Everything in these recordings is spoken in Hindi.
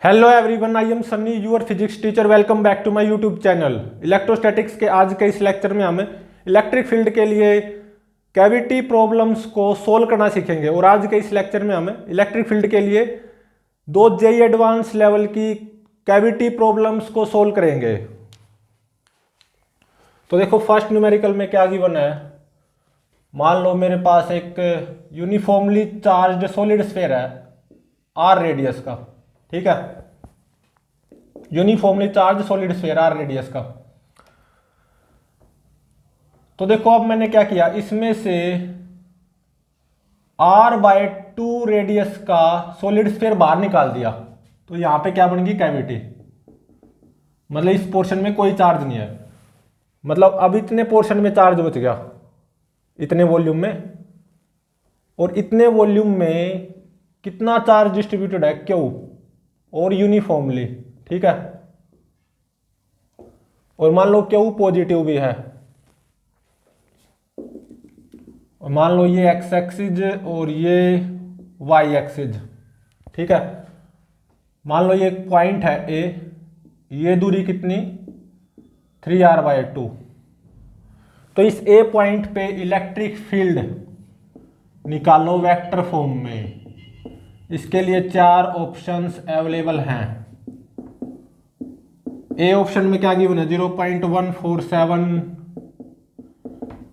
Hello everyone, I am Sunny, your physics teacher. Welcome back to my YouTube channel. Electrostatics के आज के इस लेक्चर में हम इलेक्ट्रिक फील्ड के लिए कैविटी प्रॉब्लम्स को सोल्व करना सीखेंगे। और आज के इस लेक्चर में हम इलेक्ट्रिक फील्ड के लिए दो जेईई एडवांस लेवल की कैविटी प्रॉब्लम्स को सोल्व करेंगे। तो देखो, फर्स्ट न्यूमेरिकल में क्या गिवन है। मान लो मेरे पास एक यूनिफॉर्मली चार्ज्ड सॉलिड स्फीयर है आर रेडियस का, ठीक है। Uniformly charge solid sphere R radius का। तो देखो, अब मैंने क्या किया, इसमें से r/2 रेडियस का सॉलिड स्फीयर बाहर निकाल दिया। तो यहां पे क्या बन गई, कैविटी। मतलब इस पोर्शन में कोई चार्ज नहीं है। मतलब अब इतने पोर्शन में चार्ज बच गया, इतने वॉल्यूम में। और इतने वॉल्यूम में कितना चार्ज डिस्ट्रीब्यूटेड है, क्यू, और यूनिफॉर्मली, ठीक है। और मान लो क्यू पॉजिटिव भी है। और मान लो ये एक्स एक्सिस और ये वाई एक्सिस, ठीक है। मान लो ये एक पॉइंट है ए, ये दूरी कितनी, 3r/2। तो इस ए पॉइंट पे इलेक्ट्रिक फील्ड निकालो वेक्टर फॉर्म में। इसके लिए चार ऑप्शंस अवेलेबल हैं। ए ऑप्शन में क्या गिवन है, 0.147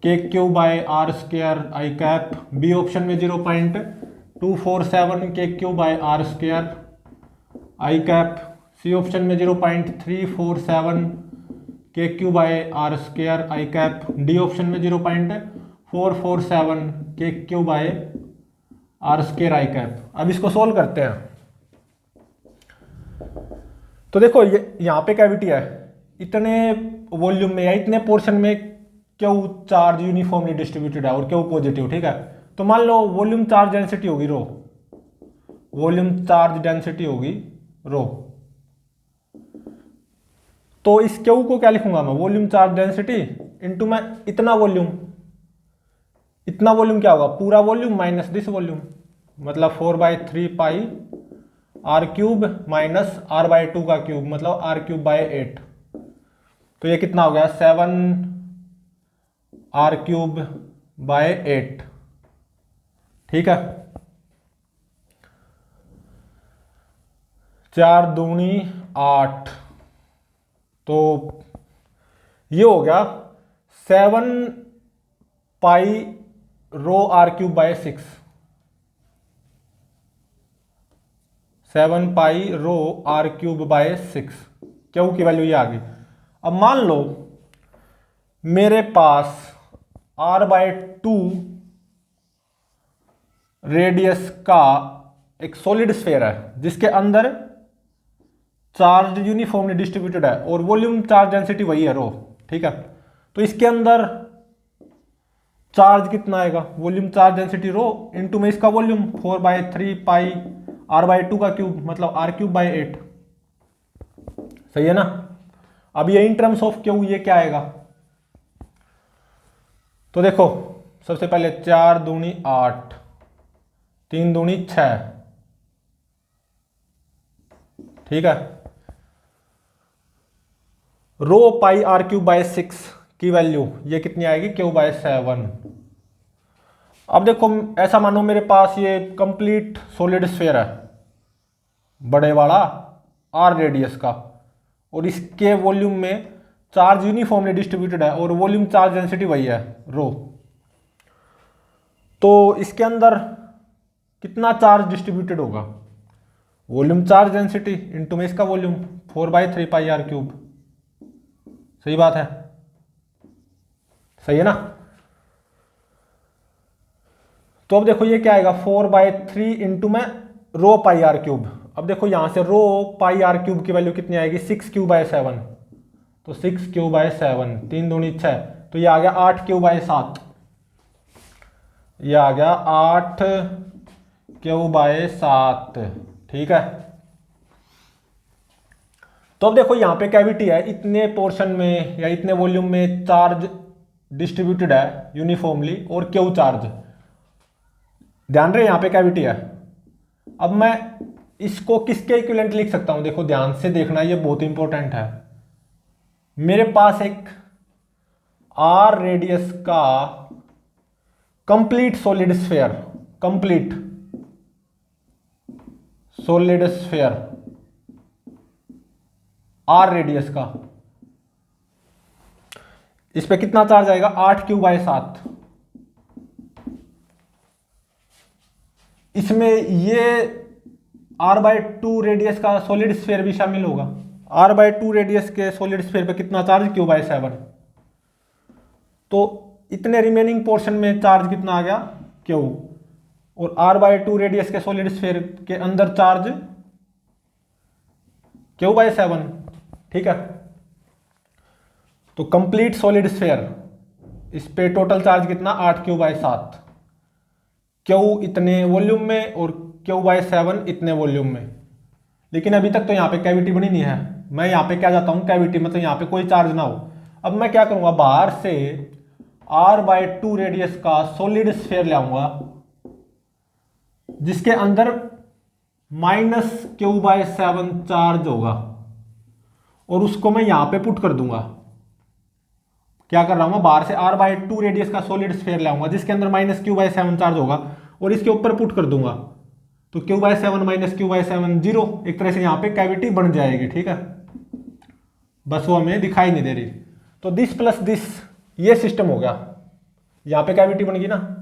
kq/r² आई कैप। बी ऑप्शन में 0.247 kq/r² आई कैप। सी ऑप्शन में 0.347 kq/r² आई कैप। डी ऑप्शन में 0.447 kq/r² आई कैप। अब इसको सोल्व करते हैं। तो देखो, ये यहां पे कैविटी है, इतने वॉल्यूम में या इतने पोर्शन में क्यू चार्ज यूनिफॉर्मली डिस्ट्रीब्यूटेड है और क्यू पॉजिटिव, ठीक है। तो मान लो वॉल्यूम चार्ज डेंसिटी होगी रो, वॉल्यूम चार्ज डेंसिटी होगी रो। तो इस क्यू को क्या लिखूंगा मैं, वॉल्यूम चार्ज डेंसिटी इंटू मैं इतना वॉल्यूम। इतना वॉल्यूम क्या होगा, पूरा वॉल्यूम माइनस दिस वॉल्यूम, मतलब 4/3 पाई r³ माइनस r/2 का क्यूब, मतलब r³/8। तो ये कितना हो गया, 7r³/8, ठीक है। 4 दूनी 8। तो ये हो गया 7πρr³/6। 7πρr³/6 क्यू की वैल्यू ये आ गई। अब मान लो मेरे पास r/2 रेडियस का एक सॉलिड स्फीयर है जिसके अंदर चार्ज यूनिफॉर्मली डिस्ट्रीब्यूटेड है और वॉल्यूम चार्ज डेंसिटी वही है रो, ठीक है। तो इसके अंदर चार्ज कितना आएगा, volume charge density rho into में इसका वॉल्यूम 4/3 पाई r/2 का क्यूब, मतलब r³/8। सही है ना। अब ये इन टर्म्स ऑफ क्यू ये क्या आएगा। तो देखो, सबसे पहले 4 दूनी 8, 3 दूनी 6, ठीक है। रो पाई r³/6 की वैल्यू ये कितनी आएगी, q/7। अब देखो, ऐसा मानो मेरे पास ये कंप्लीट सॉलिड स्फीयर है, बड़े वाला r रेडियस का, और इसके वॉल्यूम में चार्ज यूनिफॉर्मली डिस्ट्रीब्यूटेड है और वॉल्यूम चार्ज डेंसिटी वही है रो। तो इसके अंदर कितना चार्ज डिस्ट्रीब्यूटेड होगा, वॉल्यूम चार्ज डेंसिटी इंटू में इसका वॉल्यूम 4/3 पाई r³। सही बात है, सही है ना। तो अब देखो ये क्या आएगा, 4/3 इंटू में रो पाई r³। अब देखो यहां से रो पाई r³ की वैल्यू कितनी आएगी, 6q/7। तो 6q/7, 3 दूनी 6, तो ये आ गया 8q/7। ये आ गया 8q/7, ठीक है। तो अब देखो यहां पे कैविटी है, इतने पोर्शन में या इतने वॉल्यूम में चार्ज डिस्ट्रीब्यूटेड है यूनिफॉर्मली और क्यू चार्ज। ध्यान रहे यहां पे कैविटी है। अब मैं इसको किसके इक्विवेलेंट लिख सकता हूं? देखो ध्यान से देखना, ये बहुत इंपॉर्टेंट है। मेरे पास एक आर रेडियस का complete solid sphere, complete solid sphere R radius का, इस पे कितना चार्ज आएगा? 8q/7। इसमें ये r/2 रेडियस का सॉलिड स्फीयर भी शामिल होगा। r/2 रेडियस के सॉलिड स्फीयर पे कितना चार्ज? q/7। तो इतने रिमेनिंग पोर्शन में चार्ज कितना आ गया? q। और r/2 रेडियस के सॉलिड स्फीयर के अंदर चार्ज q/7। ठीक है, तो कंप्लीट सॉलिड स्फीयर, इस पे टोटल चार्ज कितना? 8q/7। Q इतने वॉल्यूम में और q/7 इतने वॉल्यूम में। लेकिन अभी तक तो यहाँ पे कैविटी बनी नहीं है। मैं यहाँ पे क्या जाता हूँ? कैविटी मतलब यहाँ पे कोई चार्ज ना हो। अब मैं क्या करूँगा? बाहर से r/2 रेडियस का सॉलिड स्फीयर ले आऊंगा जिसके अंदर -q/7 चार्ज होगा, और उसको मैं यहां पे पुट कर दूंगा। क्या कर रहा हूं? बाहर से r/2 रेडियस का सॉलिड स्फीयर लाऊंगा जिसके अंदर -q/7 चार्ज होगा, और इसके ऊपर पुट कर दूंगा। तो q/7 -q/7 0। एक तरह से यहां पे कैविटी बन जाएगी। ठीक है, बस वो हमें दिखाई नहीं दे रही। तो दिस प्लस दिस, ये सिस्टम हो गया। यहां पे कैविटी बन गई ना,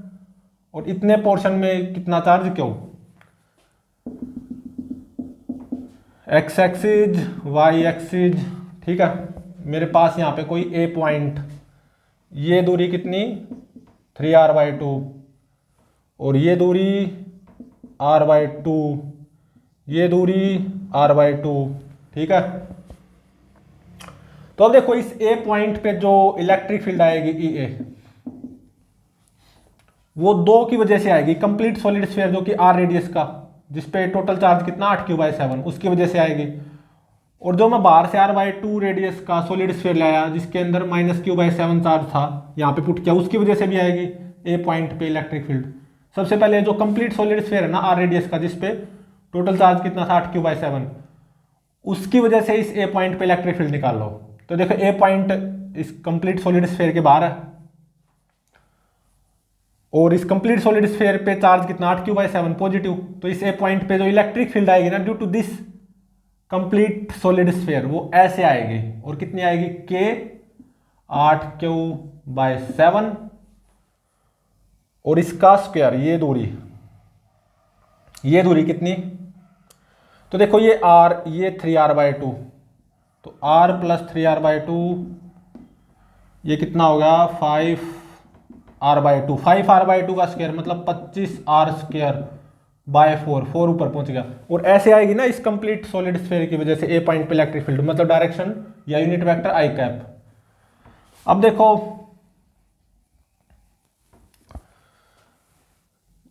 और इतने पोर्शन में कितना चार्ज? क्यों एक्स एक्सिज, वाई एक्सिज। ठीक है, मेरे पास यहाँ पे कोई ए पॉइंट, ये दूरी कितनी? 3r/2, और ये दूरी r/2, ये दूरी r/2। ठीक है, तो अब देखो इस ए पॉइंट पे जो इलेक्ट्रिक फील्ड आएगी EA, वो 2 की वजह से आएगी। कंप्लीट सॉलिड स्फीयर जो कि r रेडियस का, जिसपे टोटल चार्ज कितना? 8q/7, उसकी वजह से आएगी। और जो मैं बाहर से r/2 रेडियस का सॉलिड स्फीयर लाया जिसके अंदर -q/7 चार्ज था, यहाँ पे पुट किया, उसकी वजह से भी आएगी ए पॉइंट पे इलेक्ट्रिक फील्ड। सबसे पहले जो कंप्लीट सॉलिड स्फीयर है ना r रेडियस का, जिसपे टोटल चार्ज कितना था? 8q/7, उसकी वजह से इस ए पॉइंट पे इलेक्ट्रिक फील्ड निकाल लो। तो देखो ए पॉइंट इस कंप्लीट सॉलिड स्फीयर के बाहर है, और इस कंप्लीट सॉलिड स्फीयर पे चार्ज कितना? 8q/7 positive. तो इस ए पॉइंट पे जो इलेक्ट्रिक फील्ड आएगी ना due to this complete solid sphere, वो ऐसे आएगी। और कितनी आएगी? k 8q/7, और इसका स्क्वायर, ये दूरी कितनी? तो देखो ये r, ये 3r/2, तो r + 3r/2, ये कितना होगा? 5r/2। 5r/2 का स्क्वायर मतलब 25r²/4, 4 ऊपर पहुंच गया। और ऐसे आएगी ना इस कंप्लीट सॉलिड स्फीयर की वजह से ए पॉइंट पे इलेक्ट्रिक फील्ड, मतलब डायरेक्शन या यूनिट वेक्टर i कैप। अब देखो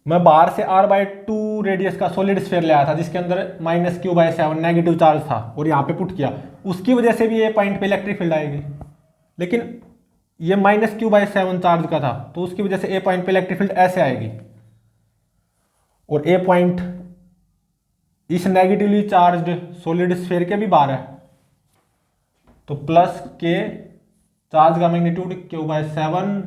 मैं बाहर से r/2 रेडियस का सॉलिड स्फीयर ले आया था जिसके अंदर -q/7 नेगेटिव चार्ज था, और यहाँ पे पुट किया, उसकी वजह से भी ए पॉइंट पे इलेक्ट्रिक फील्ड आएगी। लेकिन ये -q/7 चार्ज का था, तो उसकी वजह से ए पॉइंट पे इलेक्ट्रिक फील्ड ऐसे आएगी। और ए पॉइंट इस नेगेटिवली चार्ज्ड सॉलिड स्फीयर के भी बाहर है, तो प्लस k, चार्ज का मैग्नीट्यूड q/7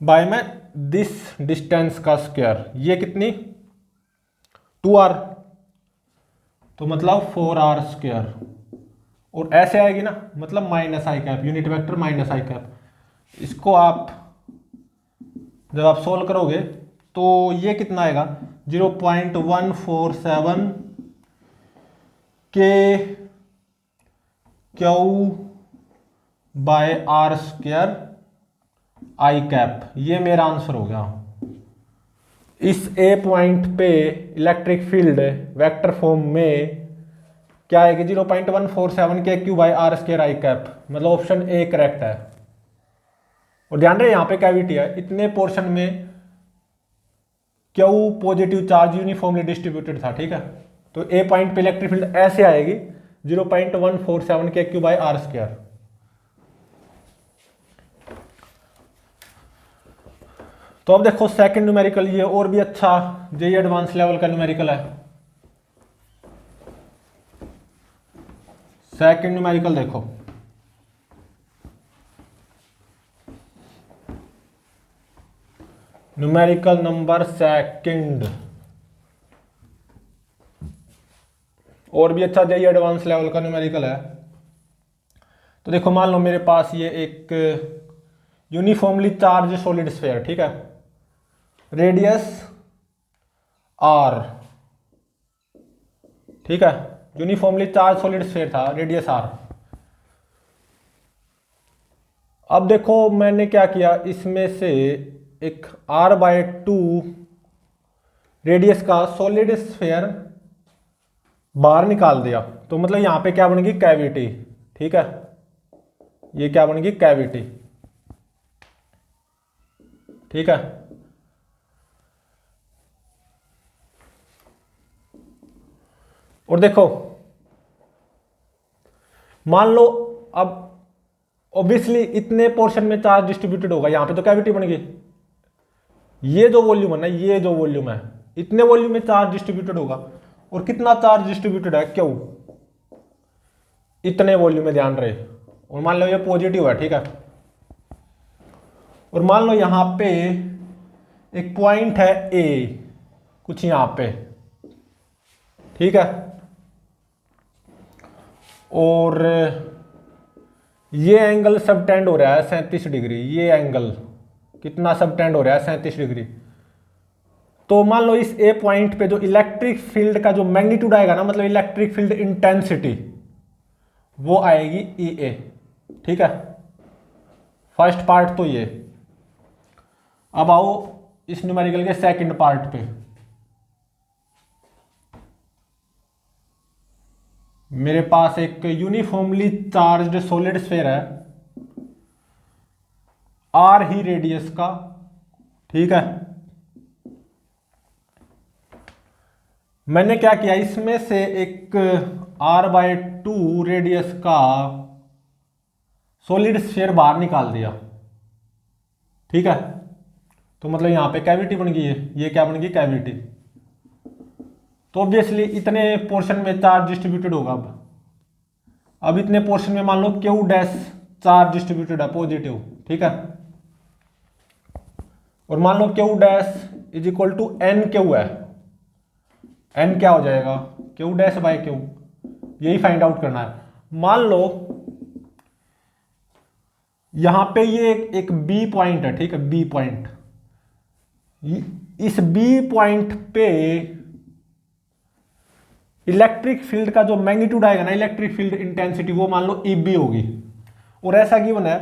बाय में दिस डिस्टेंस का स्क्वायर, ये कितनी? 2r, तो मतलब 4r²। और ऐसे आएगी ना, मतलब -i cap, unit vector -i cap. इसको आप जब आप सोल्व करोगे तो ये कितना आएगा? 0.147 k q/r² i कैप, ये मेरा आंसर हो गया। इस ए पॉइंट पे इलेक्ट्रिक फील्ड वेक्टर फॉर्म में क्या आएगी? 0.147 के q/r² i कैप, मतलब ऑप्शन ए करेक्ट है। और ध्यान रहे यहाँ पे कैविटी है, इतने पोर्शन में Q positive charge uniformly distributed था। ठीक है, तो ए पॉइंट पे इलेक्ट्रिक फील्ड ऐसे आएगी 0.147 के q/r²। तो अब देखो सेकंड न्यूमेरिकल, ये और भी अच्छा जेईई एडवांस लेवल का न्यूमेरिकल है। सेकंड न्यूमेरिकल देखो, न्यूमेरिकल नंबर सेकंड, और भी अच्छा जाइए, एडवांस लेवल का न्यूमेरिकल है। तो देखो मान लो मेरे पास ये एक यूनिफॉर्मली चार्ज सॉलिड स्फीयर, ठीक है, रेडियस आर, ठीक है, यूनिफॉर्मली चार्ज सॉलिड स्फीयर था, रेडियस आर। अब देखो मैंने क्या किया, इसमें से एक r/2 रेडियस का सॉलिड स्फीयर बाहर निकाल दिया, तो मतलब यहां पे क्या बनेगी, कैविटी, ठीक है, ये क्या बनेगी, कैविटी, ठीक है। और देखो मान लो अब ऑब्वियसली इतने पोर्शन में चार्ज डिस्ट्रीब्यूटेड होगा, यहां पे तो कैविटी बन गई, ये जो वॉल्यूम है ना, ये जो वॉल्यूम है, इतने वॉल्यूम में चार्ज डिस्ट्रीब्यूटेड होगा, और कितना चार्ज डिस्ट्रीब्यूटेड है, क्यों, इतने वॉल्यूम में, ध्यान रहे। और मान लो ये पॉजिटिव है, ठीक है, और मान लो यहां पे एक पॉइंट है ए, कुछ यहां पे, ठीक है, और ये एंगल सबटेंड हो रहा है 37 डिग्री, ये एंगल कितना सबटेंड हो रहा है, 37 डिग्री। तो मान लो इस ए पॉइंट पे जो इलेक्ट्रिक फील्ड का जो मैग्नीट्यूड आएगा ना, मतलब इलेक्ट्रिक फील्ड इंटेंसिटी, वो आएगी ई ए, ठीक है, फर्स्ट पार्ट तो ये। अब आओ इस न्यूमेरिकल के सेकंड पार्ट पे, मेरे पास एक यूनिफॉर्मली चार्ज्ड सॉलिड स्फीयर है, आर ही रेडियस का, ठीक है। मैंने क्या किया, इसमें से एक r/2 रेडियस का सॉलिड स्फीयर बाहर निकाल दिया, ठीक है, तो मतलब यहां पे कैविटी बन गई है, ये क्या बन गई, कैविटी। तो ऑब्वियसली इतने पोर्शन में चार्ज डिस्ट्रीब्यूटेड होगा। अब इतने पोर्शन में मान लो क्यू डैश चार्ज डिस्ट्रीब्यूटेड है, पॉजिटिव, ठीक है, और मान लो Q dash is equal to N Q है, एन क्या हो जाएगा, क्यू डैश बाय क्यू, यही फाइंड आउट करना है। मान लो यहां पे ये एक बी पॉइंट है, ठीक है, बी पॉइंट, इस बी पॉइंट पे इलेक्ट्रिक फील्ड का जो मैग्नीट्यूड आएगा ना, इलेक्ट्रिक फील्ड इंटेंसिटी, वो मान लो ई बी होगी, और ऐसा गिवन है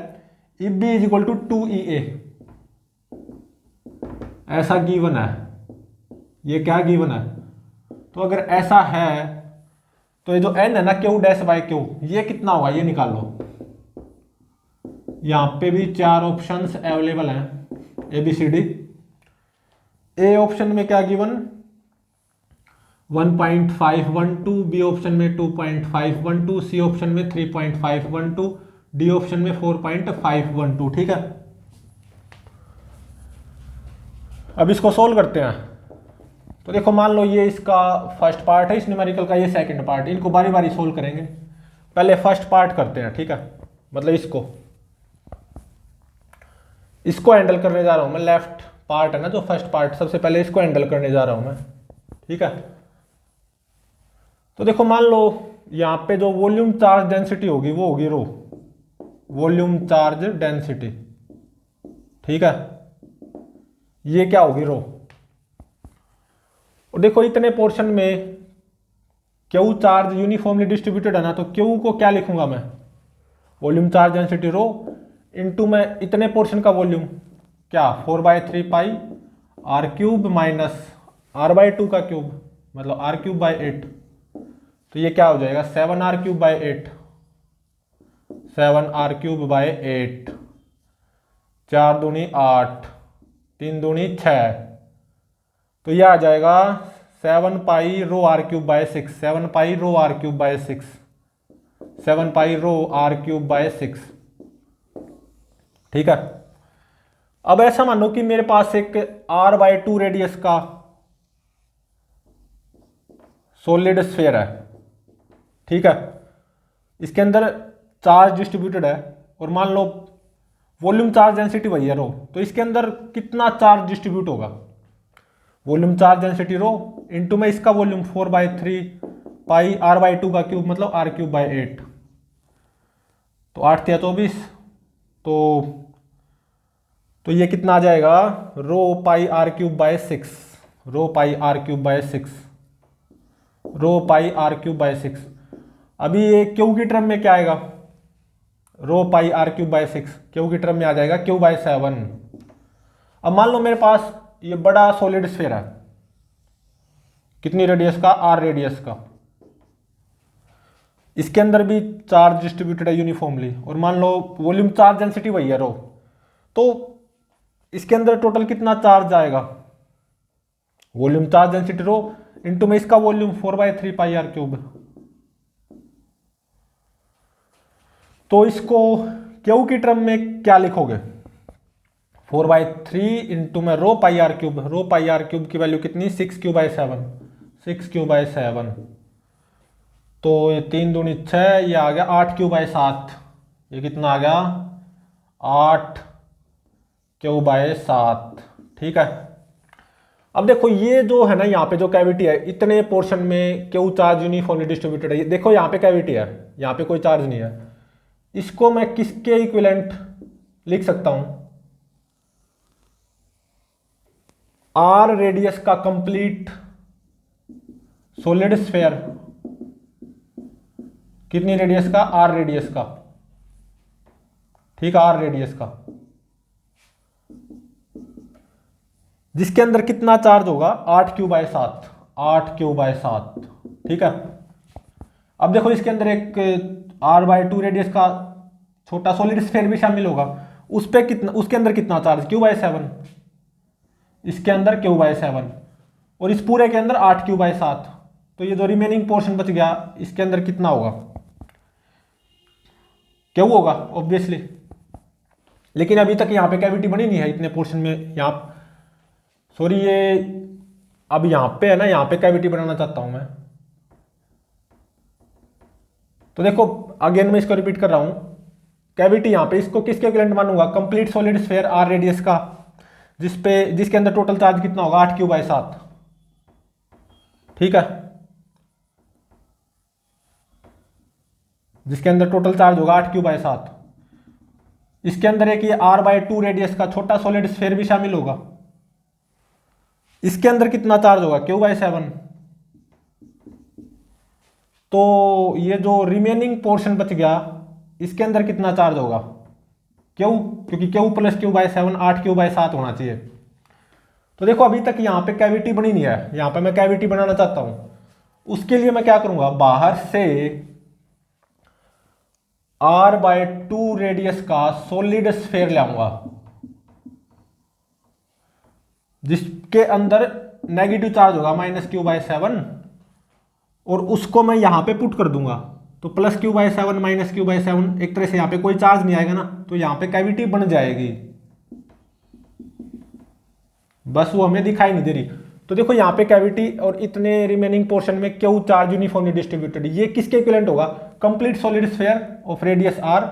E B is equal to 2EA, ऐसा गिवन है, ये क्या गिवन है। तो अगर ऐसा है तो ये जो एन है ना, क्यू डैश बाय क्यू, ये कितना होगा, ये निकाल लो। यहां पे भी 4 ऑप्शंस अवेलेबल हैं, ABCD। ए ऑप्शन में क्या गिवन, 1.512, बी ऑप्शन में 2.512, सी ऑप्शन में 3.512, डी ऑप्शन में 4.512, ठीक है। अब इसको सोल्व करते हैं। तो देखो मान लो ये इसका फर्स्ट पार्ट है इस न्यूमेरिकल का, ये सेकंड पार्ट, इनको बारी बारी सोल्व करेंगे। पहले फर्स्ट पार्ट करते हैं, ठीक है, मतलब इसको हैंडल करने जा रहा हूं मैं, लेफ्ट पार्ट है ना जो फर्स्ट पार्ट, सबसे पहले इसको हैंडल करने जा रहा हूं मैं, ठीक है। तो देखो मान लो यहां पे जो वॉल्यूम चार्ज डेंसिटी होगी वो होगी रो, वॉल्यूम चार्ज डेंसिटी, ठीक है, ये क्या होगी, रो। और देखो इतने पोर्शन में क्यू चार्ज यूनिफॉर्मली डिस्ट्रीब्यूटेड है ना, तो क्यू को क्या लिखूंगा मैं, volume charge density rho into में इतने पोर्शन का वॉल्यूम, क्या 4/3 पाई आर क्यूब माइनस r/2 का क्यूब, मतलब r क्यूब बाय 8, तो ये क्या हो जाएगा 7r cube by 8, 7r cube by 8, 4 दूनी 8, 3 दूनी 6, तो ये आ जाएगा 7 pi rho R cube by 6, 7 pi rho R cube by 6, 7 pi rho R cube by 6, ठीक है। अब ऐसा मानो कि मेरे पास एक r/2 रेडियस का सॉलिड स्फीयर है, ठीक है, इसके अंदर चार्ज डिस्ट्रीब्यूटेड है और मान लो वॉल्यूम चार्ज डेंसिटी वही है रो, तो इसके अंदर कितना चार्ज डिस्ट्रीब्यूट होगा? Volume charge density rho into में इसका वॉल्यूम 4/3 पाई r/2 का क्यूब मतलब r³/8, तो 8 या 24, तो ये कितना आ जाएगा? रो पाई r³/6, रो पाई r³/6, रो पाई r³/6। अभी ये क्यू की टर्म में क्या आएगा? रो पाई r³/6 क्यू की टर्म में आ जाएगा q/7। अब मान लो मेरे पास ये बड़ा सॉलिड स्फीयर है, कितनी रेडियस का? r रेडियस का। इसके अंदर भी चार्ज डिस्ट्रीब्यूटेड है यूनिफॉर्मली और मान लो वॉल्यूम चार्ज डेंसिटी वही है रो, तो इसके अंदर टोटल कितना चार्ज आएगा? Volume charge density rho into में इसका वॉल्यूम 4/3 पाई r³। तो इसको क्यू की टर्म में क्या लिखोगे? 4/3 इंटू में रो पाई r³, रो पाई r³ की वैल्यू कितनी? 6q/7, 6q/7। तो ये 3 दूनी 6, ये आ गया 8q/7। ये कितना आ गया? 8q/7। ठीक है। अब देखो ये जो है ना, यहाँ पे जो कैविटी है, इतने पोर्शन में क्यू चार्ज यूनिफॉर्मली डिस्ट्रीब्यूटेड है। ये देखो यहाँ पे कैविटी है, यहाँ पे कोई चार्ज नहीं है। इसको मैं किसके इक्विवेलेंट लिख सकता हूं? r रेडियस का कंप्लीट सॉलिड स्फीयर। कितनी रेडियस का? r रेडियस का। ठीक है, r रेडियस का, जिसके अंदर कितना चार्ज होगा? 8q/7, 8q/7। ठीक है। अब देखो इसके अंदर एक r/2 रेडियस का छोटा सॉलिड स्फीयर भी शामिल होगा, उस पे कितना, उसके अंदर कितना चार्ज? q/7। इसके अंदर q/7 और इस पूरे के अंदर 8q/7। तो ये जो रिमेनिंग पोर्शन बच गया, इसके अंदर कितना होगा? क्यू होगा ऑब्वियसली। लेकिन अभी तक यहाँ पे कैविटी बनी नहीं है इतने पोर्शन में। यहाँ सॉरी, ये अब यहाँ पे है ना, यहाँ पे कैविटी बनाना चाहता हूं मैं। तो देखो अगेन मैं इसको रिपीट कर रहा हूं, कैविटी यहाँ पे, इसको किसके इक्विवेलेंट मानूंगा? Complete solid sphere r radius का, जिसके अंदर टोटल चार्ज कितना होगा? 8q/7। ठीक है, जिसके अंदर टोटल चार्ज होगा 8q/7। इसके अंदर एक ये r/2 रेडियस का छोटा सॉलिड स्फीयर भी शामिल होगा। इसके अंदर कितना चार्ज होगा? q/7। तो ये जो रिमेनिंग पोर्शन बच गया, इसके अंदर कितना चार्ज होगा? क्यू, क्योंकि क्यू प्लस q/7 8q/7 होना चाहिए। तो देखो अभी तक यहाँ पे कैविटी बनी नहीं है, यहाँ पे मैं कैविटी बनाना चाहता हूं। उसके लिए मैं क्या करूंगा? बाहर से r/2 रेडियस का सॉलिड स्फीयर लाऊंगा, जिसके अंदर नेगेटिव चार्ज होगा -q/7, और उसको मैं यहां पे पुट कर दूंगा। तो +q/7 -q/7, एक तरह से यहां पे कोई चार्ज नहीं आएगा ना, तो यहां पे कैविटी बन जाएगी, बस वो हमें दिखाई नहीं दे रही। तो देखो यहाँ पे कैविटी और इतने रिमेनिंग पोर्शन में क्यू चार्ज यूनिफॉर्मली डिस्ट्रीब्यूटेड। ये किसके इक्विवेलेंट होगा? Complete solid sphere of radius r,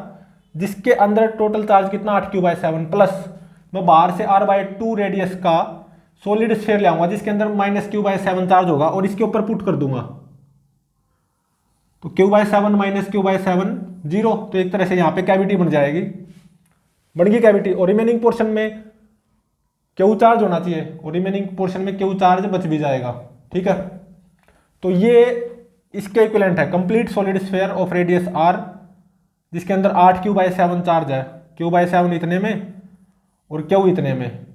जिसके अंदर टोटल चार्ज कितना? 8q/7, प्लस मैं बाहर से r/2 रेडियस का सॉलिड स्फीयर ले आऊंगा, जिसके अंदर -q/7 चार्ज होगा, और इसके ऊपर पुट कर दूंगा। तो q/7 -q/7 0। तो एक तरह से यहाँ पे कैविटी बन जाएगी, बन गई कैविटी। और रिमेनिंग पोर्शन में क्यू चार्ज होना चाहिए, और रिमेनिंग पोर्शन में क्यू चार्ज बच भी जाएगा। ठीक है, तो ये इसके इक्विवेलेंट है, complete solid sphere of radius r, जिसके अंदर 8q/7 चार्ज है, q/7 इतने में और क्यू इतने में।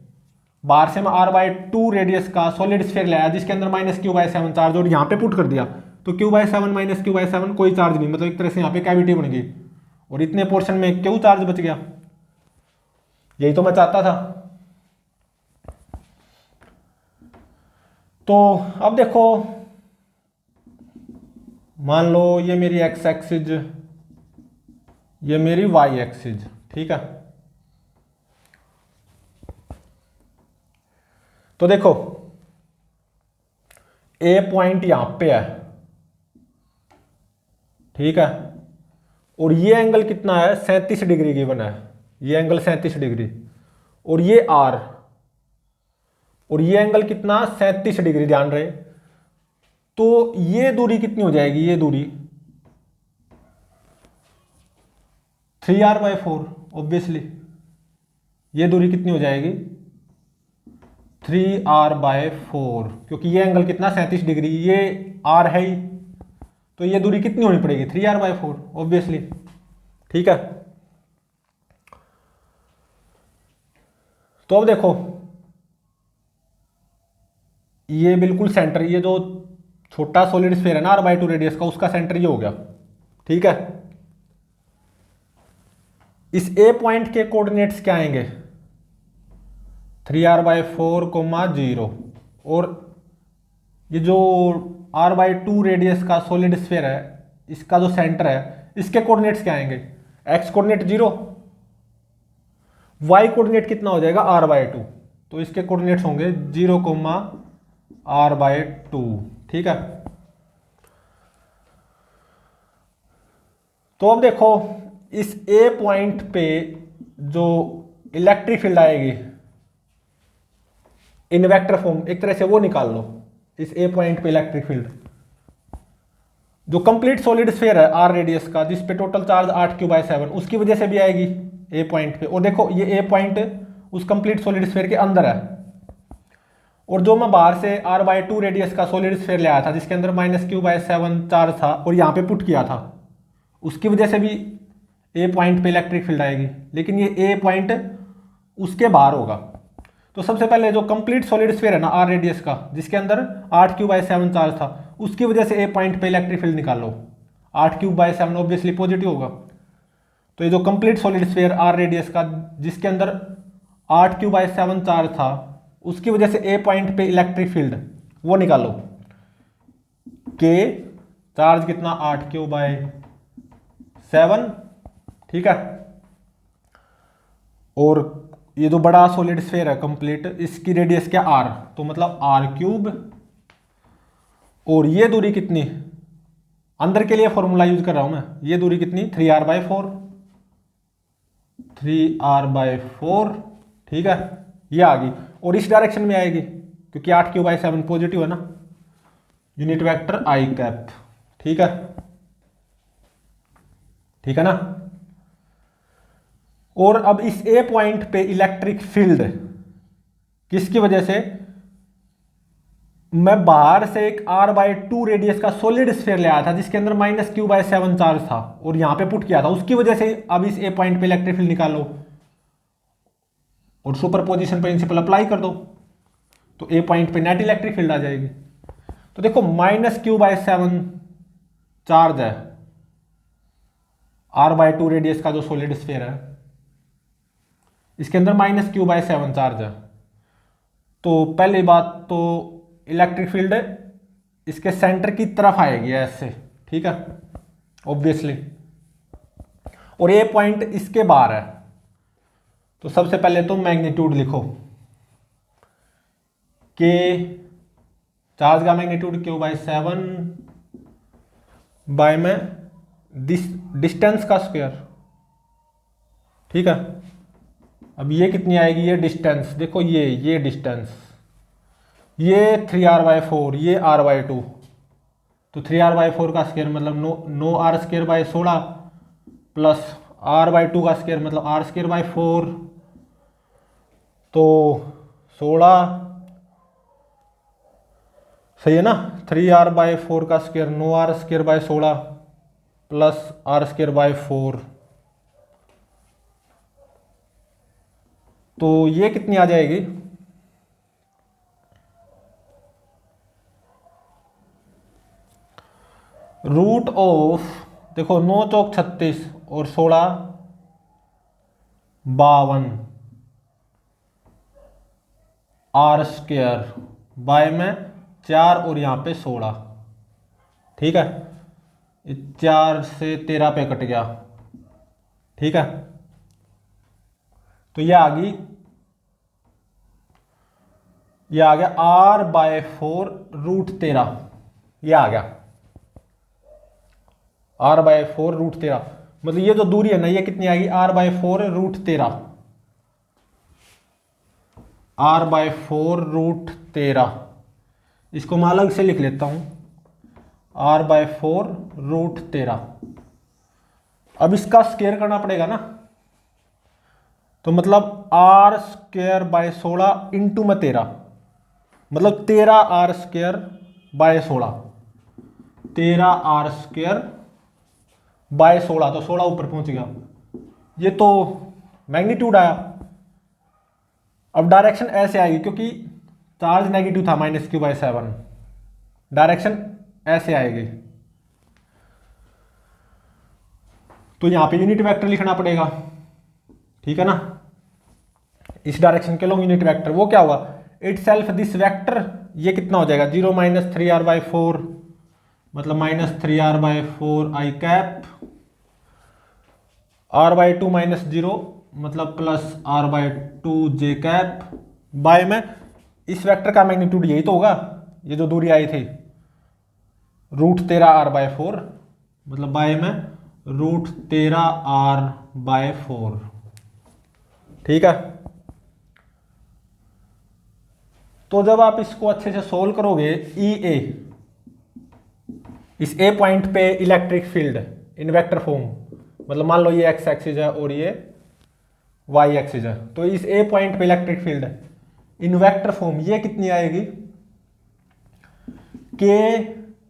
बाहर से मैं r/2 रेडियस का सॉलिड स्फीयर लाया, जिसके अंदर -q/7 चार्ज, और यहाँ पे पुट कर दिया। तो q/7 -q/7 कोई चार्ज नहीं, मतलब एक तरह से यहाँ पे कैविटी बन गई, और इतने पोर्शन में क्यू चार्ज बच गया। यही तो मैं चाहता था। तो अब देखो, मान लो ये मेरी x एक्सिस, ये मेरी y एक्सिस। ठीक है, तो देखो A पॉइंट यहां पे है। ठीक है, और ये एंगल कितना है, 37 डिग्री गिवन है, ये एंगल 37 डिग्री, और ये आर, और ये एंगल कितना, 37 डिग्री, ध्यान रहे। तो ये दूरी कितनी हो जाएगी, ये दूरी 3r/4, ऑब्वियसली ये दूरी कितनी हो जाएगी, 3r/4, क्योंकि ये एंगल कितना, 37 डिग्री, ये r है ही, तो ये दूरी कितनी होनी पड़ेगी, 3r/4, ऑब्वियसली। ठीक है, तो अब देखो ये बिल्कुल सेंटर, ये जो छोटा सॉलिड स्फीयर है ना r/2 रेडियस का, उसका सेंटर ये हो गया। ठीक है, इस ए पॉइंट के कोऑर्डिनेट्स क्या आएंगे, 3r/4, 0, और ये जो r/2 रेडियस का सॉलिड स्फीयर है, इसका जो सेंटर है, इसके कोऑर्डिनेट्स क्या आएंगे, x कोऑर्डिनेट 0, y कोऑर्डिनेट कितना हो जाएगा, r/2, तो इसके कोऑर्डिनेट्स होंगे 0, r/2। ठीक है, तो अब देखो इस ए पॉइंट पे जो इलेक्ट्रिक फील्ड आएगी इन वेक्टर फॉर्म, एक तरह से वो निकाल लो। इस ए पॉइंट पे इलेक्ट्रिक फील्ड जो कंप्लीट सॉलिड स्फीयर है r रेडियस का, जिस पे टोटल चार्ज 8q/7, उसकी वजह से भी आएगी ए पॉइंट पे। और देखो ये ए पॉइंट उस कंप्लीट सॉलिड स्फीयर के अंदर है, और जो मैं बाहर से r/2 रेडियस का सॉलिड स्फीयर ले आया था, जिसके अंदर -q/7 चार्ज था, और यहाँ पे पुट किया था, उसकी वजह से भी ए पॉइंट पे इलेक्ट्रिक फील्ड आएगी। लेकिन ये ए पॉइंट उसके बाहर होगा। तो सबसे पहले जो कंप्लीट सॉलिड स्फीयर है ना r रेडियस का, जिसके अंदर 8q/7 चार्ज था, उसकी वजह से ए पॉइंट पे इलेक्ट्रिक फील्ड निकालो। 8q/7 ऑब्वियसली पॉजिटिव होगा। तो ये जो complete solid sphere r radius का, जिसके अंदर 8q/7 चार्ज था, उसकी वजह से ए पॉइंट पे इलेक्ट्रिक फील्ड वो निकालो। के चार्ज कितना, 8q/7। ठीक है, और ये जो बड़ा सॉलिड स्फीयर है कंप्लीट, इसकी रेडियस क्या, r, तो मतलब r3, और ये दूरी कितनी, अंदर के लिए फॉर्मूला यूज कर रहा हूं मैं, ये दूरी कितनी, 3r/4, 3r/4। ठीक है, ये आ गई, और इस डायरेक्शन में आएगी क्योंकि 8q/7 पॉजिटिव है ना, यूनिट वेक्टर i कैप। ठीक है, ठीक है ना। और अब इस ए पॉइंट पे इलेक्ट्रिक फील्ड किसकी वजह से, मैं बाहर से एक r/2 रेडियस का सॉलिड स्फीयर ले आया था, जिसके अंदर -q/7 चार्ज था, और यहां पे पुट किया था, उसकी वजह से अब इस ए पॉइंट पे इलेक्ट्रिक फील्ड निकालो और सुपरपोजिशन प्रिंसिपल अप्लाई कर दो, तो ए पॉइंट पे नेट इलेक्ट्रिक फील्ड आ जाएगी। तो देखो -q/7 चार्ज है r/2 रेडियस का जो सॉलिड स्फीयर है, इसके अंदर -q/7 चार्ज है। तो पहली बात तो इलेक्ट्रिक फील्ड इसके सेंटर की तरफ आएगी ऐसे। ठीक है, ऑब्वियसली, और ये पॉइंट इसके बाहर है। तो सबसे पहले तो मैग्नीट्यूड लिखो, के चार्ज का मैग्नीट्यूड q/7 बाय में डिस्टेंस का स्क्वायर। ठीक है, अब ये कितनी आएगी, ये डिस्टेंस देखो, ये डिस्टेंस, ये 3r/4, ये r/2, तो 3r/4 का स्क्वायर मतलब 9r² प्लस r/2 का स्क्वायर मतलब r²/4, तो 16, सही है ना। 3r/4 का स्क्वायर 9r² प्लस r²/4, तो ये कितनी आ जाएगी, रूट ऑफ, देखो 9 चौक 36 और 16 52 r² बाय में 4 और यहाँ पे 16। ठीक है, 4 से 13 पे कट गया। ठीक है, तो ये आ गया r/4 √13, ये आ गया r/4 √13। मतलब ये जो दूरी है ना ये कितनी आएगी, r/4√13, r/4√13। इसको मैं अलग से लिख लेता हूं, r/4√13। अब इसका स्क्वायर करना पड़ेगा ना, तो मतलब r²/16 इंटू में 13, मतलब 13r²/16, 13r²/16, तो 16 ऊपर पहुंच गया। ये तो मैग्नीट्यूड आया। अब डायरेक्शन ऐसे आएगी क्योंकि चार्ज नेगेटिव था -q/7, डायरेक्शन ऐसे आएगी, तो यहां पे यूनिट वेक्टर लिखना पड़ेगा, ठीक है ना। इस डायरेक्शन के लिए यूनिट वेक्टर वो क्या होगा, इट सेल्फ दिस वेक्टर, ये कितना हो जाएगा 0 - 3r/4, मतलब -3r/4 i कैप, r/2 - 0 मतलब +r/2 j कैप, बाय में इस वेक्टर का मैग्नीट्यूड यही तो होगा, ये जो दूरी आई थी √13r/4, मतलब बाय में √13r/4, ठीक है। तो जब आप इसको अच्छे से सोल्व करोगे, EA, इस ए पॉइंट पे इलेक्ट्रिक फील्ड इन वेक्टर फॉर्म, मतलब मान लो ये एक्स एक्सिस है और ये वाई एक्सिस है, तो इस ए पॉइंट पे इलेक्ट्रिक फील्ड इन वेक्टर फॉर्म ये कितनी आएगी, k/r²,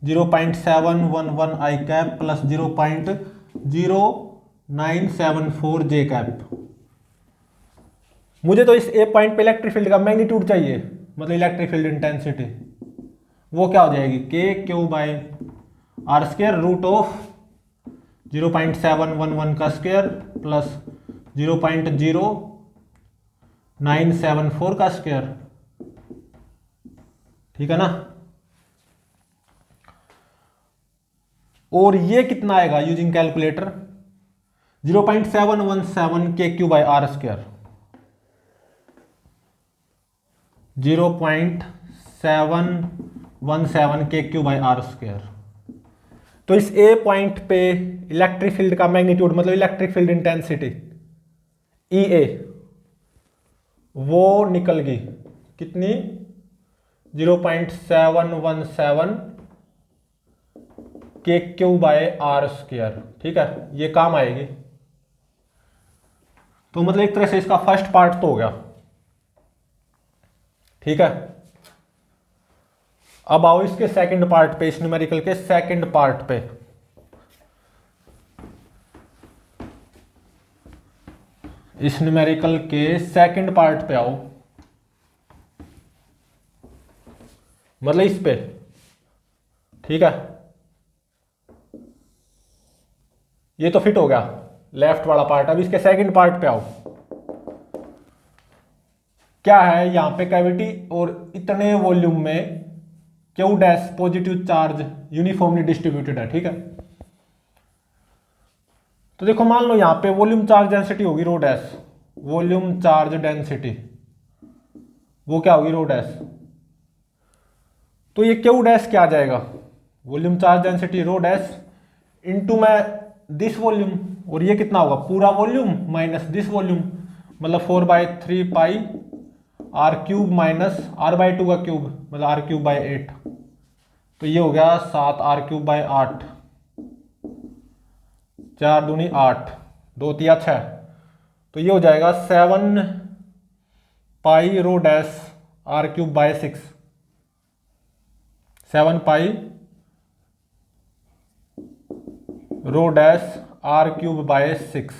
0.711 i cap plus 0.0974 j cap. मुझे तो इस ए पॉइंट पे इलेक्ट्रिक फील्ड का मैग्नीट्यूड चाहिए, मतलब इलेक्ट्रिक फील्ड इंटेंसिटी, वो क्या हो जाएगी, k/r² √0.711 का स्क्वायर प्लस 0.0974 का स्क्वायर, ठीक है ना। और ये कितना आएगा यूजिंग कैलकुलेटर, 0.717 kq/r², 0.717 kq/r²। तो इस ए पॉइंट पे इलेक्ट्रिक फील्ड का मैग्नीट्यूड, मतलब इलेक्ट्रिक फील्ड इंटेंसिटी EA, वो निकल गई कितनी, 0.717 kq/r², ठीक है, ये काम आएगी। तो मतलब एक तरह से इसका फर्स्ट पार्ट तो हो गया, ठीक है। अब आओ इसके सेकंड पार्ट पे, इस न्यूमेरिकल के सेकंड पार्ट पे। इस न्यूमेरिकल के सेकंड पार्ट पे आओ, मतलब इस पे, ठीक है। ये तो फिट हो गया लेफ्ट वाला पार्ट। अब इसके सेकंड पार्ट पे आओ, क्या है यहां पे कैविटी और इतने वॉल्यूम में Q' positive charge uniformly distributed है, ठीक है। तो देखो मान लो यहां पे वॉल्यूम चार्ज डेंसिटी होगी ρ', वॉल्यूम चार्ज डेंसिटी वो क्या होगी ρ', तो ये Q' क्या आ जाएगा, वॉल्यूम चार्ज डेंसिटी ρ' इंटू में दिस वॉल्यूम, और ये कितना होगा पूरा वॉल्यूम माइनस दिस वॉल्यूम, मतलब 4/3 पाई r³ माइनस r/2 का क्यूब, मतलब r³/8, तो ये हो गया 7r³/8, 4 दूनी 8, 2 तिया 6, तो ये हो जाएगा 7 पाई ρ' r³/6, 7 पाई ρ' r³/6।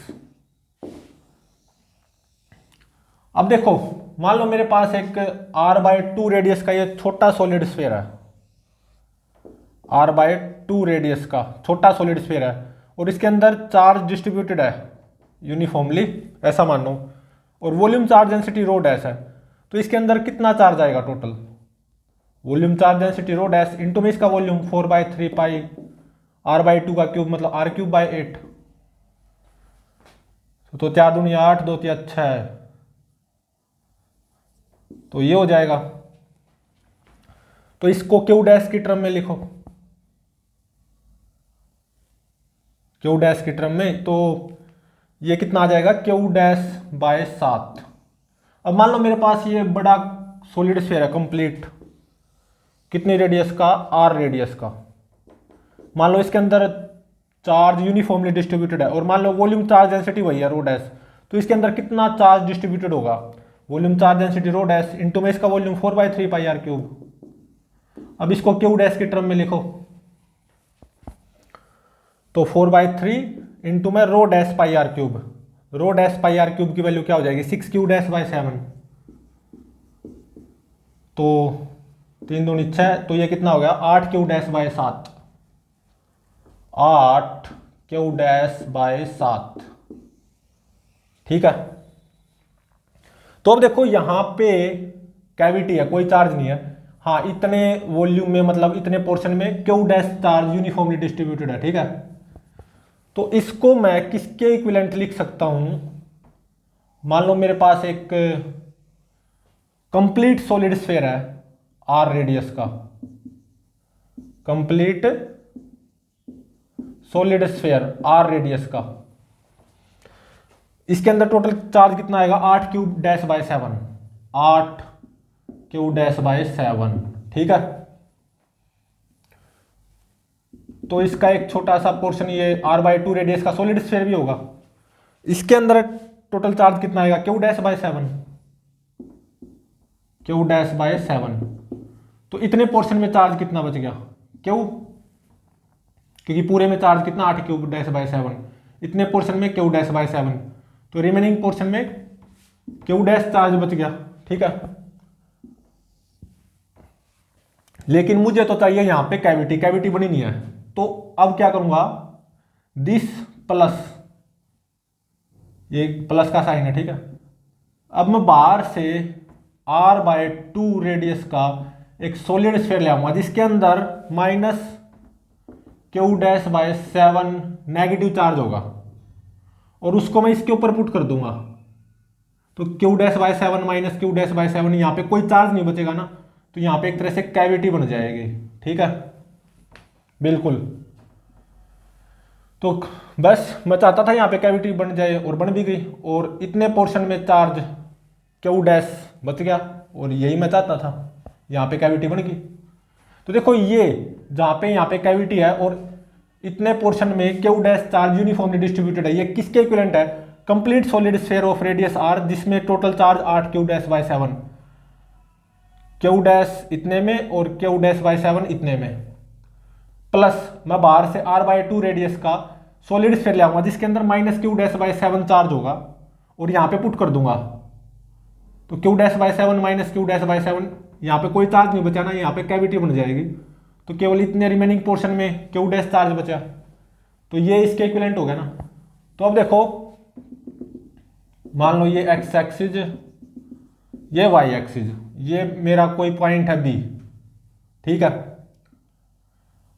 अब देखो मान लो मेरे पास एक r/2 रेडियस का ये छोटा सॉलिड स्फीयर है, r/2 रेडियस का छोटा सॉलिड स्फीयर है, और इसके अंदर चार्ज डिस्ट्रीब्यूटेड है यूनिफॉर्मली, ऐसा मान लो, और वॉल्यूम चार्ज डेंसिटी ρ' है, तो इसके अंदर कितना चार्ज आएगा total, volume charge density ρ' into में इसका वॉल्यूम 4/3 पाई r/2 का क्यूब, मतलब r³/8, तो 4 दूनी 8, 2 तिया 6, तो ये हो जाएगा। तो इसको Q' की टर्म में लिखो, क्यू डैश की टर्म में, तो ये कितना आ जाएगा क्यू डैश बाय 7। अब मान लो मेरे पास ये बड़ा सॉलिड स्फीयर है कंप्लीट, कितनी रेडियस का, आर रेडियस का। मान लो इसके अंदर चार्ज यूनिफॉर्मली डिस्ट्रीब्यूटेड है, और मान लो वॉल्यूम चार्ज डेंसिटी वही है रो डैश, तो इसके अंदर कितना चार्ज डिस्ट्रीब्यूटेड होगा, volume charge density rho dash into में इसका वॉल्यूम 4/3 पाई आर क्यूब। अब इसको क्यू डैश की टर्म में लिखो, तो 4/3 इंटू में rho dash pi R cube. Rho dash pi R cube की वैल्यू क्या हो जाएगी 6 क्यू डैश बाय 7, तो 3 दूनी 6, तो ये कितना हो गया 8 Q dash by 7, 8 Q dash by 7। ठीक है, तो अब देखो यहां पे कैविटी है, कोई चार्ज नहीं है। हाँ, इतने वॉल्यूम में मतलब इतने पोर्शन में Q dash charge uniformly distributed है। ठीक है, तो इसको मैं किसके इक्विवेलेंट लिख सकता हूं, मान लो मेरे पास एक कंप्लीट सॉलिड स्फीयर है आर रेडियस का, complete solid sphere R radius का, इसके अंदर टोटल चार्ज कितना आएगा 8 cube dash by 7, 8 cube dash by 7। ठीक है, तो इसका एक छोटा सा पोर्शन ये r/2 रेडियस का सॉलिड स्फीयर भी होगा, इसके अंदर टोटल चार्ज कितना आएगा Q dash by 7, Q dash by 7। तो इतने पोर्शन में चार्ज कितना बच गया क्यू, क्योंकि पूरे में चार्ज कितना 8 क्यू डैश बाय 7, इतने पोर्शन में क्यू डैश बाय 7, तो रिमेनिंग पोर्शन में क्यू डैश चार्ज बच गया। ठीक है, लेकिन मुझे तो चाहिए यहां पे कैविटी, कैविटी बनी नहीं है, तो अब क्या करूंगा, दिस प्लस, ये प्लस का साइन है। ठीक है, अब मैं बाहर से r/2 रेडियस का एक सॉलिड स्फीयर ले आऊंगा जिसके अंदर minus Q dash by 7 negative charge होगा, और उसको मैं इसके ऊपर पुट कर दूंगा, तो Q dash by 7 minus Q dash by 7, यहाँ पे कोई चार्ज नहीं बचेगा ना, तो यहाँ पे एक तरह से कैविटी बन जाएगी। ठीक है, बिल्कुल, तो बस मैं चाहता था यहाँ पे कैविटी बन जाए और बन भी गई, और इतने पोर्शन में चार्ज क्यू डैश बच गया, और यही मैं चाहता था, यहाँ पे कैविटी बन गई। तो देखो ये जहाँ पे यहाँ पे कैविटी है और इतने पोर्शन में Q dash charge uniformly distributed है, ये किसके इक्विवेलेंट है, complete solid sphere of radius r जिसमें total charge 8 Q dash by 7, Q dash इतने में और क्यू डैश बाय 7 इतने में, प्लस मैं बाहर से r/2 रेडियस का सॉलिड स्फीयर ले आऊंगा जिसके अंदर minus Q dash by 7 charge होगा, और यहाँ पे पुट कर दूंगा, तो Q dash by 7 minus Q dash by 7, यहाँ पे कोई चार्ज नहीं बचा ना, यहाँ पे कैविटी बन जाएगी, तो केवल इतने रिमेनिंग पोर्शन में क्यू डैश चार्ज बचा, तो ये इसके इक्विवेलेंट हो गया ना। तो अब देखो मान लो ये एक्स एक्सिस, ये वाई एक्सिस, ये मेरा कोई पॉइंट है बी। ठीक है,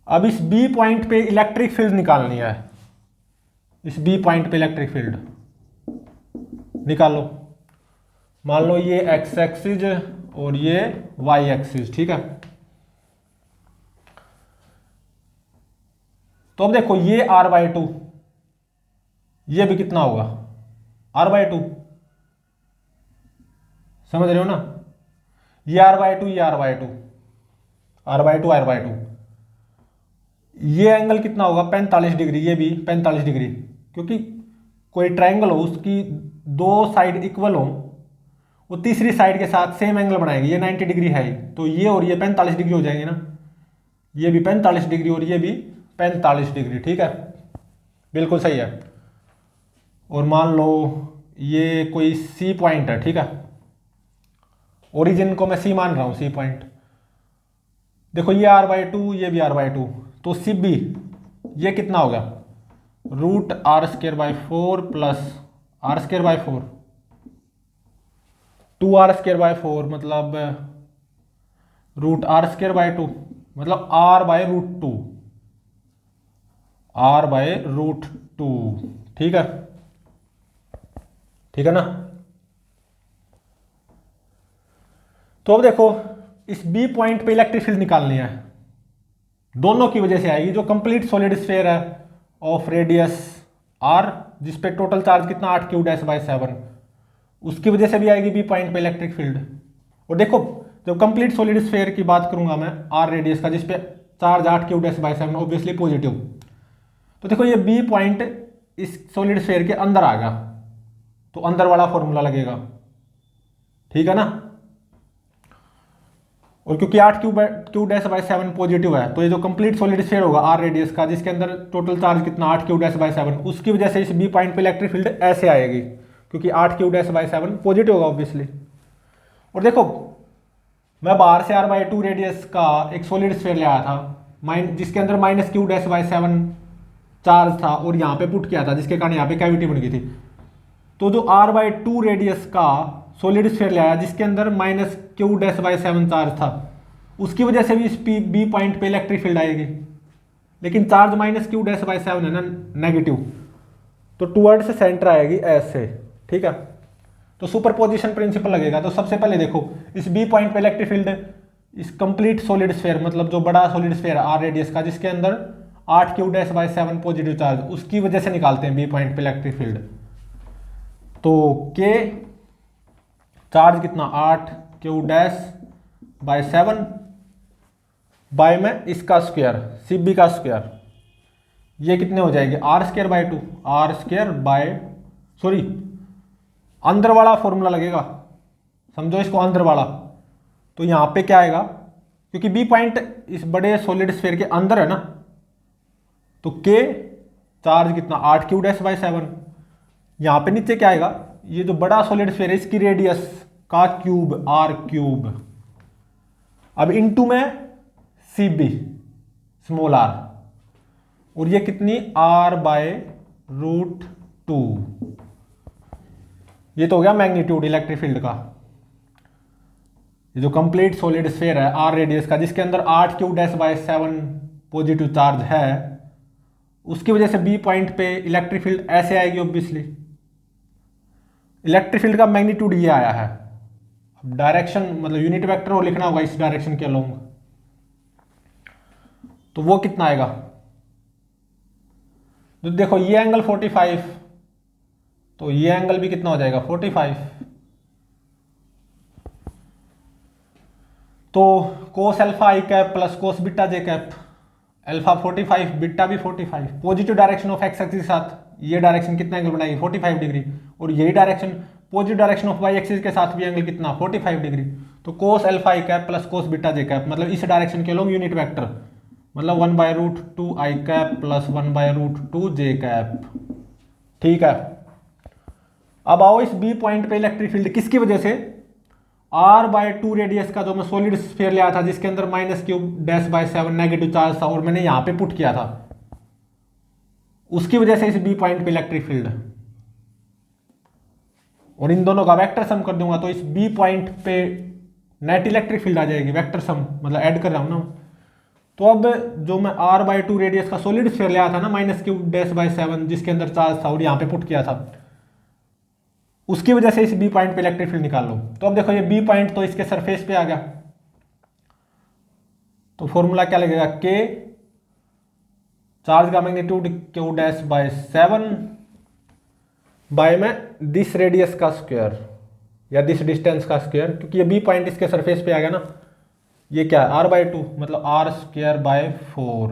अब इस बी पॉइंट पे इलेक्ट्रिक फील्ड निकालनी है, इस बी पॉइंट पे इलेक्ट्रिक फील्ड निकालो। मान लो ये एक्स एक्सिस और ये वाई एक्सिस। ठीक है, तो अब देखो ये r/2, ये भी कितना होगा r/2, समझ रहे हो ना, ये r/2, ये r/2, r/2 r/2, ये एंगल कितना होगा 45 डिग्री, ये भी 45 डिग्री, क्योंकि कोई ट्रायंगल हो उसकी दो साइड इक्वल हो, वो तीसरी साइड के साथ सेम एंगल बनाएगी, ये 90 डिग्री है, तो ये और ये 45 डिग्री हो जाएंगे ना, ये भी 45 डिग्री और ये भी 45 डिग्री। ठीक है, बिल्कुल सही है। और मान लो ये कोई सी पॉइंट है। ठीक है, ओरिजिन को मैं सी मान रहा हूँ, सी पॉइंट, देखो ये r/2, ये भी r/2, तो सी बी ये कितना हो गया √r² प्लस r²/4, 2r²/4 मतलब √r²/2 मतलब r/√2, r/√2। ठीक है, ठीक है ना। तो अब देखो इस बी पॉइंट पे इलेक्ट्रिक फील्ड निकालनी है, दोनों की वजह से आएगी, जो कंप्लीट सॉलिड स्फीयर है ऑफ रेडियस आर, जिसपे टोटल चार्ज कितना 8 क्यू डैश बाय 7, उसकी वजह से भी आएगी बी पॉइंट पे इलेक्ट्रिक फील्ड। और देखो जब कंप्लीट सॉलिड स्फीयर की बात करूंगा मैं आर रेडियस का, जिसपे charge 8 Q dash by 7 obviously positive, तो देखो ये बी पॉइंट इस सॉलिड स्फीयर के अंदर आ गया, तो अंदर वाला फॉर्मूला लगेगा, ठीक है ना। और क्योंकि 8 क्यू डैश बाय 7 पॉजिटिव है, तो ये जो कंप्लीट सॉलिड स्फीयर होगा आर रेडियस का, जिसके अंदर टोटल चार्ज कितना 8 क्यू डैश बाय 7, उसकी वजह से इस बी पॉइंट पे इलेक्ट्रिक फील्ड ऐसे आएगी, क्योंकि 8 क्यू डैश बाय 7 पॉजिटिव होगा ऑब्वियसली। और देखो मैं बाहर से आर बाय 2 रेडियस का एक सॉलिड स्फीयर ले आया था, जिसके अंदर minus Q dash by 7 charge था, और यहाँ पे पुट किया था, जिसके कारण यहाँ पे कैविटी बन गई थी। तो जो आर बाय 2 रेडियस का सॉलिड स्फीयर ले आया, जिसके अंदर minus Q dash by 7 charge था, उसकी वजह से भी इस बी पॉइंट पे इलेक्ट्रिक फील्ड आएगी, लेकिन charge minus Q dash by 7 है ना, नेगेटिव, तो टुवर्ड्स सेंटर आएगी ऐसे, ठीक है। तो सुपरपोजिशन प्रिंसिपल लगेगा। तो सबसे पहले देखो इस बी पॉइंट पे इलेक्ट्रिक फील्ड इस कंप्लीट सॉलिड स्फीयर, मतलब जो बड़ा सॉलिड स्फीयर है आर रेडियस का, जिसके अंदर 8 Q dash by 7 positive charge, उसकी वजह से निकालते हैं बी पॉइंट पे इलेक्ट्रिक फील्ड। तो के चार्ज कितना 8 क्यू डैश बाय 7 बाय में इसका स्क्वायर सी बी का स्क्वायर, ये कितने हो जाएंगे R square by 2, R square by sorry अंदर वाला फॉर्मूला लगेगा, समझो इसको अंदर वाला। तो यहां पे क्या आएगा, क्योंकि बी पॉइंट इस बड़े सॉलिड स्फीयर के अंदर है ना, तो के चार्ज कितना 8 क्यू डैश बाय 7, यहां पे नीचे क्या आएगा, ये जो बड़ा सॉलिड स्फीयर है इसकी रेडियस का क्यूब आर क्यूब, अब इनटू में सी बी स्मॉल आर, और ये कितनी आर बाय रूट 2, ये तो हो गया मैग्नीट्यूड इलेक्ट्रिक फील्ड का। ये जो कंप्लीट सॉलिड स्फीयर है आर रेडियस का, जिसके अंदर 8 Q dash by 7 positive charge है, उसकी वजह से बी पॉइंट पे इलेक्ट्रिक फील्ड ऐसे आएगी ऑब्वियसली। इलेक्ट्रिक फील्ड का मैग्नीट्यूड ये आया है, अब डायरेक्शन मतलब यूनिट वेक्टर और लिखना होगा इस डायरेक्शन के अलोंग, तो वो कितना आएगा, तो देखो ये एंगल 45, तो ये एंगल भी कितना हो जाएगा 45, तो cos alpha I cap plus cos beta J cap, alpha 45 beta भी 45, positive direction of x axis के साथ ये डायरेक्शन कितना एंगल बनाएगी 45 डिग्री, और यही direction positive direction of Y axis के साथ भी एंगल कितना 45 डिग्री। तो cos alpha I cap plus cos beta J cap मतलब इस डायरेक्शन के लोग यूनिट वेक्टर, मतलब 1/√2 I cap plus 1/√2 J cap, ठीक है। अब आओ इस बी पॉइंट पे इलेक्ट्रिक फील्ड किसकी वजह से, आर बाय 2 रेडियस का जो मैं सॉलिड स्फीयर लिया था, जिसके अंदर minus Q dash by 7 negative charge था, और मैंने यहां पे पुट किया था, उसकी वजह से इस बी पॉइंट पे इलेक्ट्रिक फील्ड, और इन दोनों का वेक्टर सम कर दूंगा, तो इस बी पॉइंट पे नेट इलेक्ट्रिक फील्ड आ जाएगी, वेक्टर सम मतलब ऐड कर रहा हूं ना। तो अब जो मैं आर बाय 2 रेडियस का सॉलिड स्फीयर लिया था ना माइनस क्यू डैश बाय 7, जिसके अंदर चार्ज था और यहां पे पुट किया था, उसकी वजह से इस बी पॉइंट पे इलेक्ट्रिक फील्ड निकाल लो। तो अब देखो ये बी पॉइंट तो इसके सरफेस पे आ गया, तो फॉर्मूला क्या लगेगा, के चार्ज का magnitude Q dash by 7 by में दिस रेडियस का स्क्वायर या दिस डिस्टेंस का स्क्वायर, क्योंकि ये बी पॉइंट इसके सरफेस पे आ गया ना, ये क्या है आर बाय 2 मतलब आर स्क्वायर बाय 4,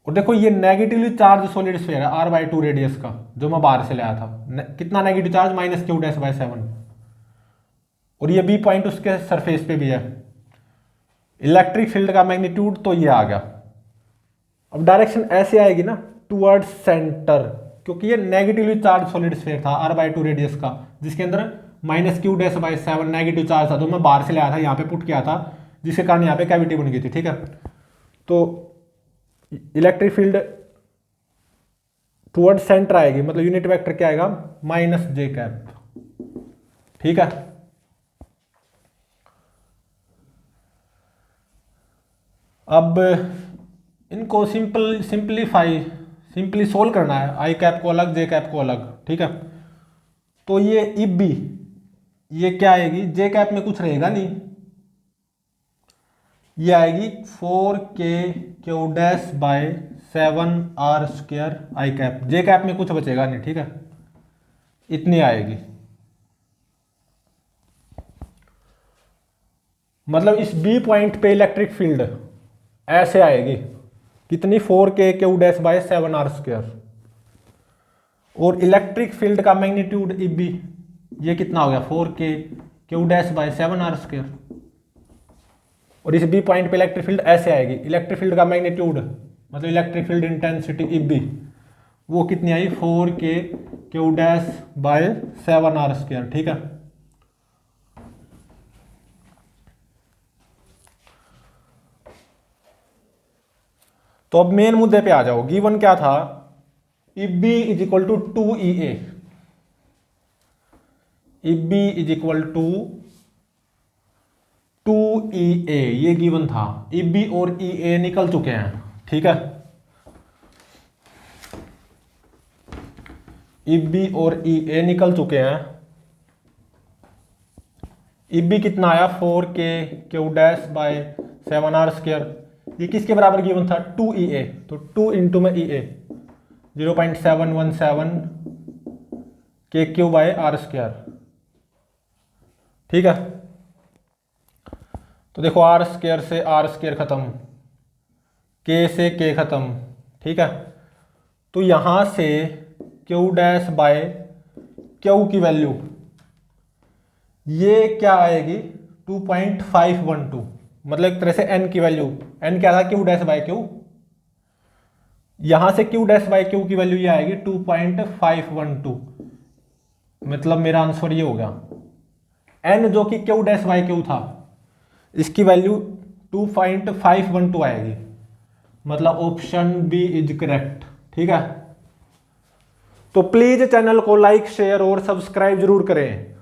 और देखो ये नेगेटिवली चार्ज सॉलिड स्फीयर है आर बाय 2 रेडियस का, जो मैं बाहर से लाया था, कितना negative charge minus Q dash by 7, और ये बी पॉइंट उसके सरफेस पे भी है। इलेक्ट्रिक फील्ड का मैग्नीट्यूड तो ये आ गया। अब डायरेक्शन ऐसे आएगी ना टुवर्ड्स सेंटर, क्योंकि ये नेगेटिवली चार्ज सॉलिड स्फीयर था आर बाय 2 रेडियस का, जिसके अंदर minus Q dash by 7 negative charge था, जो मैं बाहर से लाया था यहाँ पे पुट किया था, जिसके कारण यहाँ पे कैविटी बन गई थी, ठीक है। तो इलेक्ट्रिक फील्ड टुवर्ड सेंटर आएगी, मतलब यूनिट वेक्टर क्या आएगा माइनस जे कैप, ठीक है। अब इनको सिंपली सोल्व करना है, आई कैप को अलग जे कैप को अलग, ठीक है। तो ये इफ बी ये क्या आएगी, जे कैप में कुछ रहेगा नहीं, ये आएगी 4k Q dash bye 7r² आई कैप, जे कैप में कुछ बचेगा नहीं, ठीक है, इतनी आएगी। मतलब इस बी पॉइंट पे इलेक्ट्रिक फील्ड ऐसे आएगी, कितनी 4k Q dash bye 7r²। और इलेक्ट्रिक फील्ड का मैग्नीट्यूड Eb ये कितना हो गया 4k Q dash bye 7r²। और इस बी पॉइंट पे इलेक्ट्रिक फील्ड ऐसे आएगी, इलेक्ट्रिक फील्ड का मैग्नीट्यूड मतलब इलेक्ट्रिक फील्ड इंटेंसिटी Eb वो कितनी आई 4k Q dash bye 7r², ठीक है। तो अब मेन मुद्दे पे आ जाओ। गिवन क्या था, Eb is equal to 2EA, Eb is equal to 2EA, ये गिवन था। Eb और EA निकल चुके हैं, ठीक है। Eb और EA निकल चुके हैं। Eb कितना आया 4k Q dash bye 7r², ये किसके बराबर गिवन था 2EA, तो 2 इंटू में EA 0.717 k Q by r², ठीक है। तो देखो r² से r² खत्म, k से k खत्म, ठीक है। तो यहां से क्यू डैश बाय क्यू की वैल्यू ये क्या आएगी 2.512, मतलब एक तरह से n की वैल्यू, n क्या था क्यू डैश बाय क्यू, यहां से क्यू डैश बाय क्यू की वैल्यू ये आएगी 2.512, मतलब मेरा आंसर ये हो गया। n जो कि क्यू डैश बाय क्यू था इसकी वैल्यू 2.512 आएगी, मतलब ऑप्शन बी इज करेक्ट, ठीक है। तो प्लीज चैनल को लाइक शेयर और सब्सक्राइब जरूर करें।